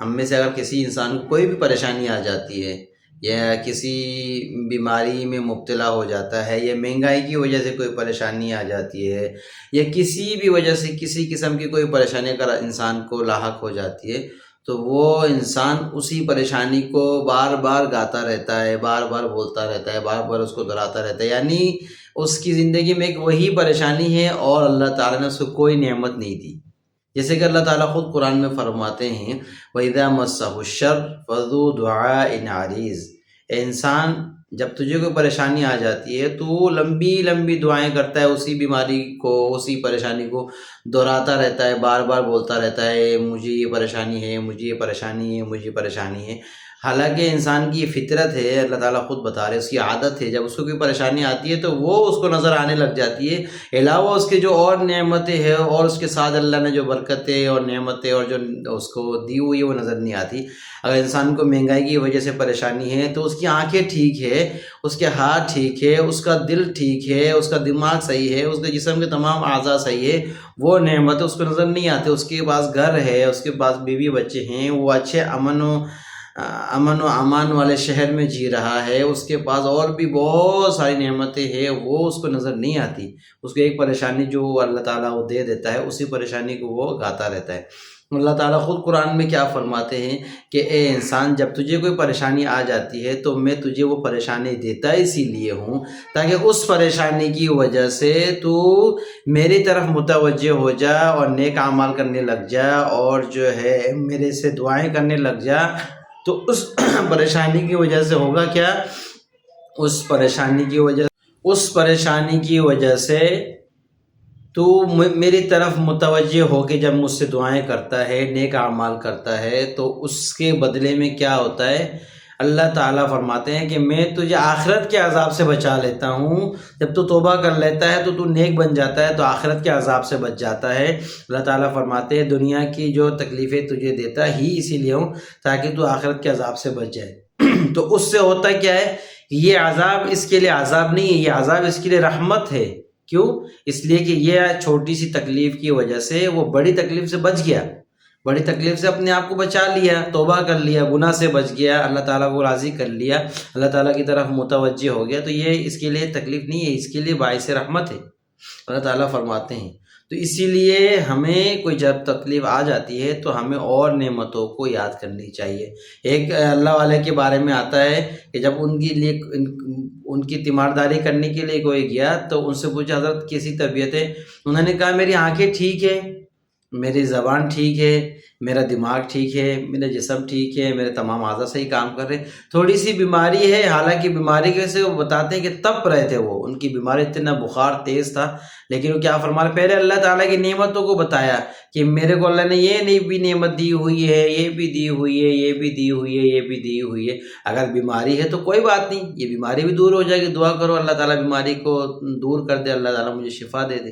ہم میں سے اگر کسی انسان کو کوئی بھی پریشانی آ جاتی ہے یا کسی بیماری میں مبتلا ہو جاتا ہے یا مہنگائی کی وجہ سے کوئی پریشانی آ جاتی ہے یا کسی بھی وجہ سے کسی قسم کی کوئی پریشانی اگر انسان کو لاحق ہو جاتی ہے تو وہ انسان اسی پریشانی کو بار بار گاتا رہتا ہے، بار بار بولتا رہتا ہے، بار بار اس کو دہراتا رہتا ہے، یعنی اس کی زندگی میں ایک وہی پریشانی ہے اور اللہ تعالیٰ نے اس کو کوئی نعمت نہیں دی۔ جیسے کہ اللہ تعالیٰ خود قرآن میں فرماتے ہیں وَإِذَا مَسَّهُ الشَّرُّ فَذُو دُعَاءٍ عَرِيضٍ، اے انسان جب تجھے کوئی پریشانی آ جاتی ہے تو وہ لمبی لمبی دعائیں کرتا ہے، اسی بیماری کو، اسی پریشانی کو دہراتا رہتا ہے، بار بار بولتا رہتا ہے مجھے یہ پریشانی ہے، مجھے یہ پریشانی ہے، مجھے پریشانی ہے۔ حالانکہ انسان کی یہ فطرت ہے، اللہ تعالیٰ خود بتا رہے، اس کی عادت ہے، جب اس کو کوئی پریشانی آتی ہے تو وہ اس کو نظر آنے لگ جاتی ہے، علاوہ اس کے جو اور نعمتیں ہیں اور اس کے ساتھ اللہ نے جو برکتیں اور نعمتیں اور جو اس کو دی ہوئی ہے وہ نظر نہیں آتی۔ اگر انسان کو مہنگائی کی وجہ سے پریشانی ہے تو اس کی آنکھیں ٹھیک ہے، اس کے ہاتھ ٹھیک ہے، اس کا دل ٹھیک ہے، اس کا دماغ صحیح ہے، اس کے جسم کے تمام اعضاء صحیح ہے، وہ نعمت اس کو نظر نہیں آتی۔ اس کے پاس گھر ہے، اس کے پاس بیوی بچے ہیں، وہ اچھے امن و امان والے شہر میں جی رہا ہے، اس کے پاس اور بھی بہت ساری نعمتیں ہیں، وہ اس کو نظر نہیں آتی۔ اس کو ایک پریشانی جو اللہ تعالیٰ وہ دے دیتا ہے، اسی پریشانی کو وہ گاتا رہتا ہے۔ اللہ تعالیٰ خود قرآن میں کیا فرماتے ہیں کہ اے انسان جب تجھے کوئی پریشانی آ جاتی ہے تو میں تجھے وہ پریشانی دیتا اسی لیے ہوں تاکہ اس پریشانی کی وجہ سے تو میری طرف متوجہ ہو جا اور نیک اعمال کرنے لگ جا اور جو ہے میرے سے دعائیں کرنے لگ جا، تو اس پریشانی کی وجہ سے ہوگا کیا؟ اس پریشانی کی وجہ سے تو میری طرف متوجہ ہو کے جب مجھ سے دعائیں کرتا ہے، نیک اعمال کرتا ہے، تو اس کے بدلے میں کیا ہوتا ہے؟ اللہ تعالیٰ فرماتے ہیں کہ میں تجھے آخرت کے عذاب سے بچا لیتا ہوں۔ جب تو توبہ کر لیتا ہے تو نیک بن جاتا ہے تو آخرت کے عذاب سے بچ جاتا ہے۔ اللہ تعالیٰ فرماتے ہیں دنیا کی جو تکلیفیں تجھے دیتا ہی اسی لیے ہوں تاکہ تو آخرت کے عذاب سے بچ جائے۔ تو اس سے ہوتا کیا ہے؟ یہ عذاب اس کے لیے عذاب نہیں ہے، یہ عذاب اس کے لیے رحمت ہے۔ کیوں؟ اس لیے کہ یہ چھوٹی سی تکلیف کی وجہ سے وہ بڑی تکلیف سے بچ گیا، بڑی تکلیف سے اپنے آپ کو بچا لیا، توبہ کر لیا، گناہ سے بچ گیا، اللہ تعالیٰ کو راضی کر لیا، اللہ تعالیٰ کی طرف متوجہ ہو گیا، تو یہ اس کے لیے تکلیف نہیں ہے، اس کے لیے باعث رحمت ہے، اللہ تعالیٰ فرماتے ہیں۔ تو اسی لیے ہمیں کوئی جب تکلیف آ جاتی ہے تو ہمیں اور نعمتوں کو یاد کرنی چاہیے۔ ایک اللہ والے کے بارے میں آتا ہے کہ جب ان کی تیمارداری کرنے کے لیے کوئی گیا تو ان سے پوچھا حضرت کیسی طبیعت ہے؟ انہوں نے کہا میری آنکھیں ٹھیک ہے، میری زبان ٹھیک ہے، میرا دماغ ٹھیک ہے، میرا جسم ٹھیک ہے، میرے تمام اعضاء صحیح کام کر رہے ہیں، تھوڑی سی بیماری ہے، حالانکہ بیماری کی وجہ سے وہ بتاتے ہیں کہ تپ رہے تھے، وہ ان کی بیماری اتنا بخار تیز تھا، لیکن وہ کیا فرما رہے؟ پہلے اللہ تعالیٰ کی نعمتوں کو بتایا کہ میرے کو اللہ نے یہ بھی نعمت دی ہوئی ہے، یہ بھی دی ہوئی ہے، یہ بھی دی ہوئی ہے، یہ بھی دی ہوئی ہے۔ اگر بیماری ہے تو کوئی بات نہیں، یہ بیماری بھی دور ہو جائے گی، دعا کرو اللہ تعالیٰ بیماری کو دور کر دے، اللہ تعالیٰ مجھے شفا دے دے۔